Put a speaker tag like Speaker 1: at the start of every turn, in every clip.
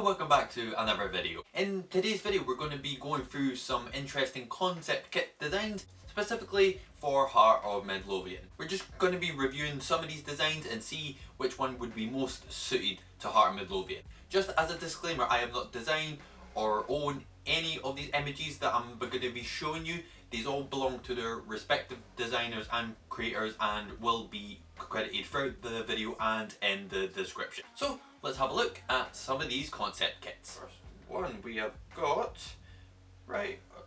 Speaker 1: and welcome back to another video. In today's video we're going to be going through some interesting concept kit designs specifically for Heart of Midlothian. We're just going to be reviewing some of these designs and see which one would be most suited to Heart of Midlothian. Just as a disclaimer, I have not designed or own any of these images that I'm going to be showing you. These all belong to their respective designers and creators and will be credited throughout the video and in the description. So let's have a look at some of these concept kits. First one we have got,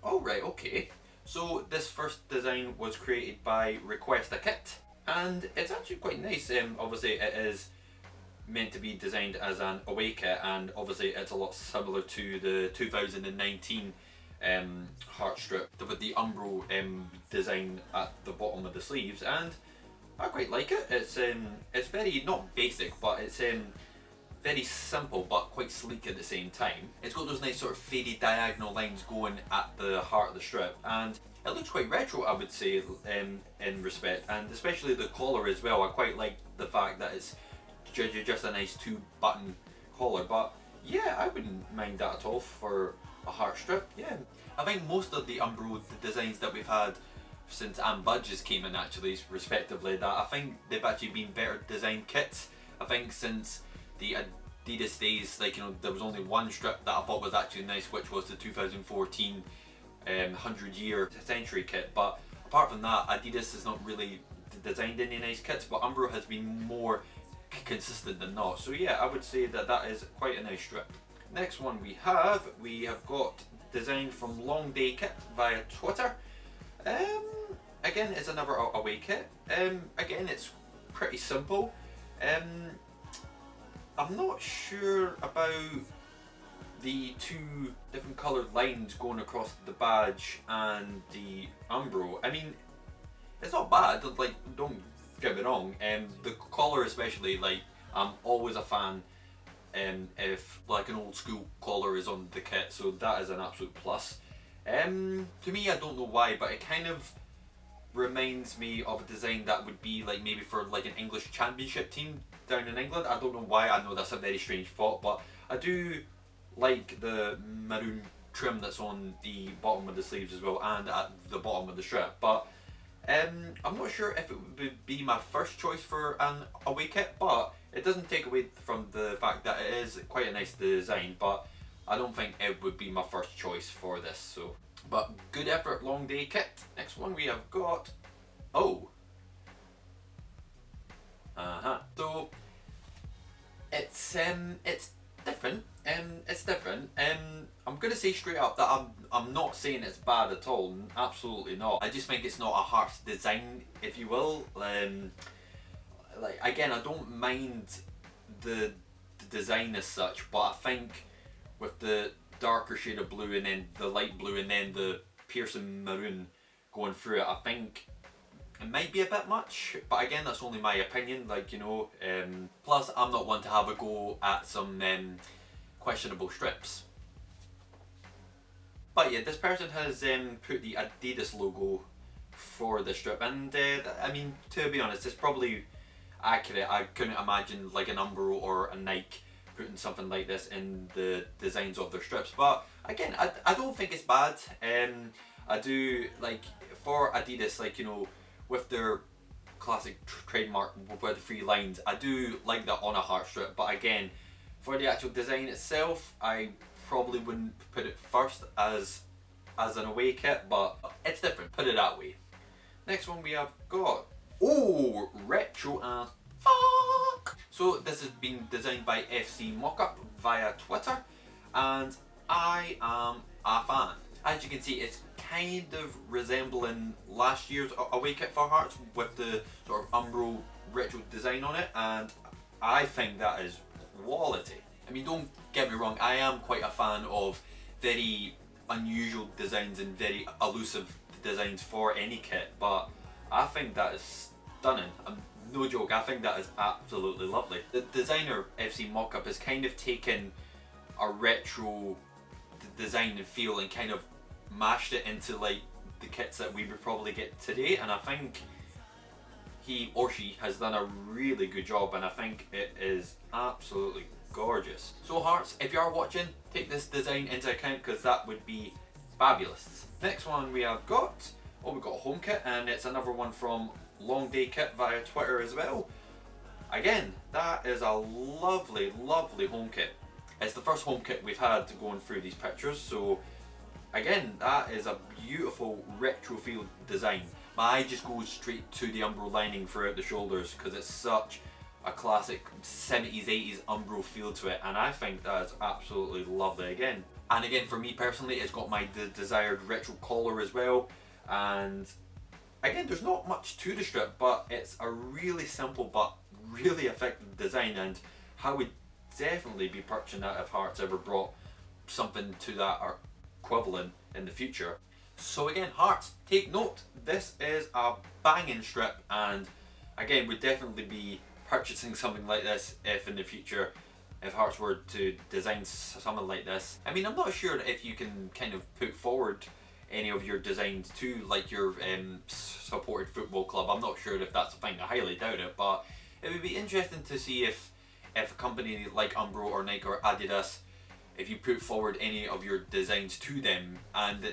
Speaker 1: okay. So this first design was created by Request a Kit and it's actually quite nice. Obviously it is meant to be designed as an away kit and obviously it's a lot similar to the 2019 heart strip with the Umbro design at the bottom of the sleeves, and I quite like it. It's very, not basic, but it's very simple but quite sleek at the same time. It's got those nice sort of faded diagonal lines going at the heart of the strip and it looks quite retro, I would say, in respect, and especially the collar as well. I quite like the fact that it's just a nice 2-button collar, but yeah, I wouldn't mind that at all for a heart strip. Yeah, I think most of the Umbro designs that we've had since and Budges came in, actually, respectively, that I think they've actually been better designed kits. I think since the Adidas days, like, you know, there was only one strip that I thought was actually nice, which was the 2014 100-year century kit, but apart from that, Adidas has not really designed any nice kits, but Umbro has been more consistent than not. So yeah, I would say that that is quite a nice strip. Next one we have got designed from Long Day Kit via Twitter. Again, it's another away kit. Again, it's pretty simple. I'm not sure about the two different coloured lines going across the badge and the Umbro. I mean, it's not bad, like, don't get me wrong. The collar especially, like, I'm always a fan if like an old school collar is on the kit, so that is an absolute plus. To me, I don't know why, but it kind of reminds me of a design that would be like maybe for like an English championship team down in England. I don't know why, I know that's a very strange thought, but I do like the maroon trim that's on the bottom of the sleeves as well and at the bottom of the strip, but I'm not sure if it would be my first choice for an away kit, but it doesn't take away from the fact that it is quite a nice design, but I don't think it would be my first choice for this. So, but good effort, Long Day Kit. Next one we have got, so it's different. It's different. I'm gonna say straight up that I'm not saying it's bad at all. Absolutely not. I just think it's not a harsh design, if you will. Like, again, I don't mind the design as such, but I think with the darker shade of blue and then the light blue and then the piercing maroon going through it, I think it might be a bit much, but again, that's only my opinion, like, you know. Plus, I'm not one to have a go at some questionable strips. But yeah, this person has put the Adidas logo for the strip, and I mean, to be honest, it's probably accurate. I couldn't imagine like an Umbro or a Nike putting something like this in the designs of their strips, but again, I don't think it's bad. I do like, for Adidas, like, you know, with their classic trademark with the 3 lines, I do like that on a heart strip, but again, for the actual design itself, I probably wouldn't put it first as an away kit, but it's different, put it that way. Next one we have got, retro as fuck. So this has been designed by FC Mockup via Twitter and I am a fan. As you can see, it's kind of resembling last year's away kit for Hearts with the sort of Umbro retro design on it, and I think that is quality. I mean, don't get me wrong, I am quite a fan of very unusual designs and very elusive designs for any kit, but I think that is stunning. No joke, I think that is absolutely lovely. The designer, FC Mockup, has kind of taken a retro design and feel and kind of mashed it into like the kits that we would probably get today, and I think he or she has done a really good job, and I think it is absolutely gorgeous. So Hearts, if you are watching, take this design into account because that would be fabulous. Next one we have got, we've got a home kit, and it's another one from Long Day Kit via Twitter as well. Again, that is a lovely, lovely home kit. It's the first home kit we've had going through these pictures, so again, that is a beautiful retro feel design. My eye just goes straight to the Umbro lining throughout the shoulders because it's such a classic 70s, 80s Umbro feel to it, and I think that is absolutely lovely again. And again, for me personally, it's got my desired retro collar as well, and again, there's not much to the strip, but it's a really simple but really effective design, and I would definitely be purchasing that if Hearts ever brought something to that or equivalent in the future. So again, Hearts, take note, this is a banging strip, and again, would definitely be purchasing something like this if in the future, if Hearts were to design something like this. I mean, I'm not sure if you can kind of put forward any of your designs to like your supported football club. I'm not sure if that's a thing, I highly doubt it, but it would be interesting to see if a company like Umbro or Nike or Adidas, if you put forward any of your designs to them and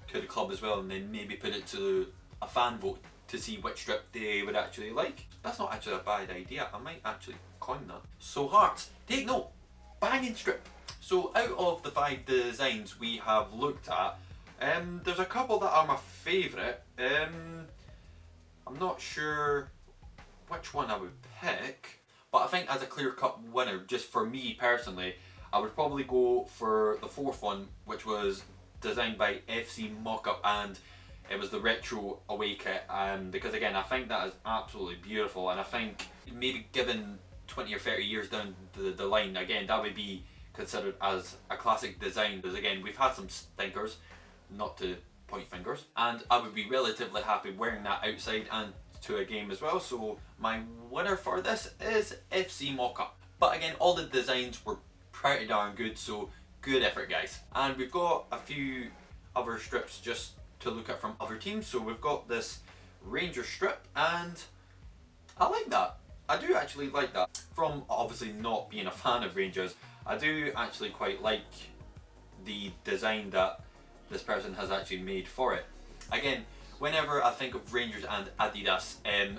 Speaker 1: to the club as well, and then maybe put it to a fan vote to see which strip they would actually like. That's not actually a bad idea, I might actually coin that. So Hearts, take note, banging strip. So out of the 5 designs we have looked at, there's a couple that are my favourite. I'm not sure which one I would pick, but I think as a clear-cut winner, just for me personally, I would probably go for the 4th one, which was designed by FC Mockup, and it was the retro away kit, because again, I think that is absolutely beautiful, and I think maybe given 20 or 30 years down the line, again, that would be considered as a classic design, because again, we've had some stinkers, not to point fingers, and I would be relatively happy wearing that outside and to a game as well. So my winner for this is FC Mockup. But again, all the designs were pretty darn good, so good effort guys. And we've got a few other strips just to look at from other teams. So we've got this Ranger strip, and I like that. I do actually like that. From obviously not being a fan of Rangers, I do actually quite like the design that this person has actually made for it. Again, whenever I think of Rangers and Adidas,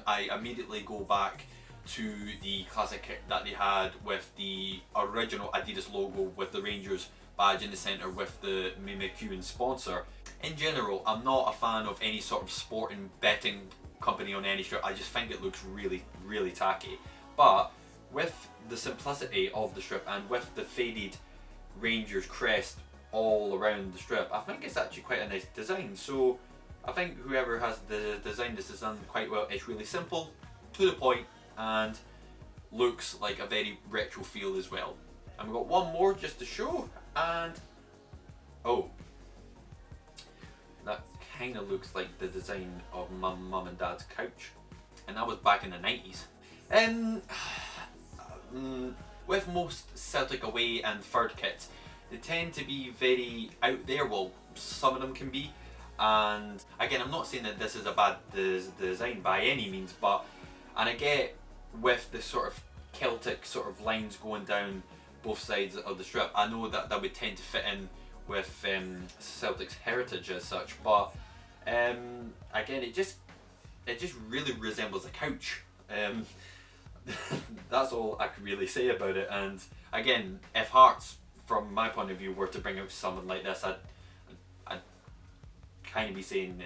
Speaker 1: I immediately go back to the classic kit that they had with the original Adidas logo with the Rangers badge in the centre with the McEwen sponsor. In general, I'm not a fan of any sort of sporting betting company on any strip. I just think it looks really, really tacky. But with the simplicity of the strip and with the faded Rangers crest all around the strip, I think it's actually quite a nice design. So I think whoever has designed this has done quite well. It's really simple, to the point, and looks like a very retro feel as well. And we've got one more just to show, and oh, that kind of looks like the design of my mum and dad's couch, and that was back in the 90s. With most Celtic away and third kits, they tend to be very out there. Well, some of them can be. And again, I'm not saying that this is a bad design by any means, but, and I get with the sort of Celtic sort of lines going down both sides of the strip, I know that that would tend to fit in with Celtic's heritage as such, but again, it just really resembles a couch. That's all I can really say about it. And again, if Hearts, from my point of view, were to bring out something like this, I'd kind of be saying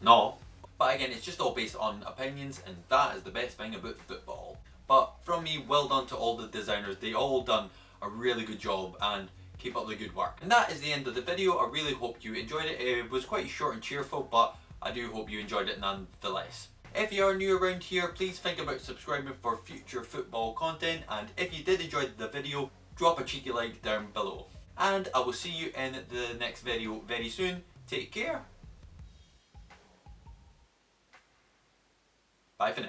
Speaker 1: no. But again, it's just all based on opinions, and that is the best thing about football. But from me, well done to all the designers. They all done a really good job, and keep up the good work. And that is the end of the video. I really hope you enjoyed it. It was quite short and cheerful, but I do hope you enjoyed it nonetheless. If you are new around here, please think about subscribing for future football content, and if you did enjoy the video, drop a cheeky like down below. And I will see you in the next video very soon. Take care. Bye for now.